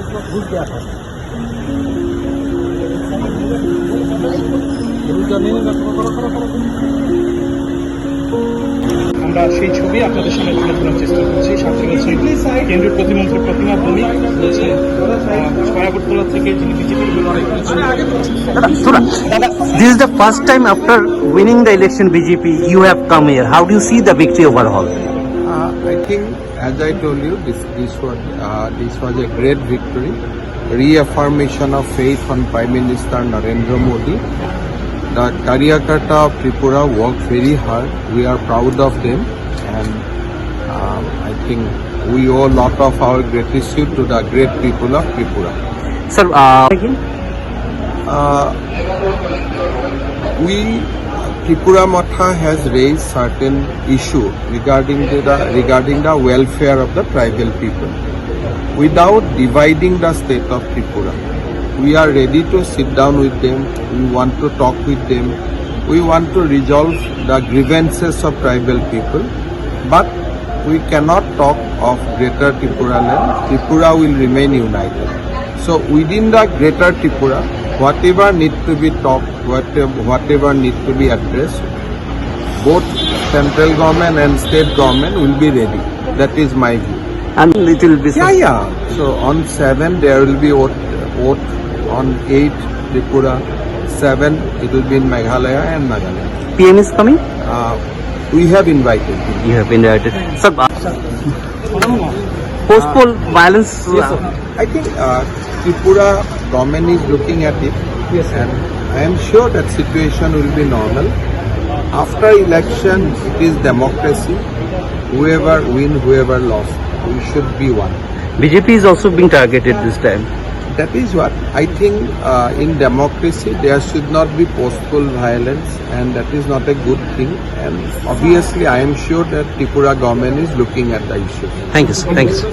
আমরা সেই ছবি আপনাদের সামনে তুলে ধরার চেষ্টা করছি। সাথে রয়েছে কেন্দ্রীয় প্রতিমন্ত্রী প্রতিমা ভৌমিক, রয়েছে আগরতলা থেকে যিনি বিজেপির লড়াই করছেন। This is the first time after winning the election BJP you have come here. How do you see the victory overall? I think, as I told you, this was a great victory, reaffirmation of faith on Prime Minister Narendra Modi. The Karyakarta of Tripura worked very hard. We are proud of them, and I think we owe a lot of our gratitude to the great people of Tripura. Sir, Tripura Motha has raised certain issue regarding the welfare of the tribal people. Without dividing the state of Tripura, we are ready to sit down with them. We want to talk with them. We want to resolve the grievances of tribal people. But we cannot talk of Greater Tripura land. Tripura will remain united. So within the Greater Tripura, whatever need to be talked, whatever need to be addressed, both central government and state government will be ready. That is my view. and little bit. Yeah. So on 7 there will be vote. On 8 Tripura, 7 it will be in Meghalaya and Nagaland. PM is coming? We have invited him. You have been invited. Sir, post-poll violence. I think Tripura government is looking at it, and I am sure that situation will be normal. After election, it is democracy. Whoever win, whoever lost, we should be one. BJP is also being targeted this time. That is what I think. In democracy, there should not be post-poll violence, and that is not a good thing. And obviously, I am sure that Tripura government is looking at the issue. Thank you, sir. Thank you, sir.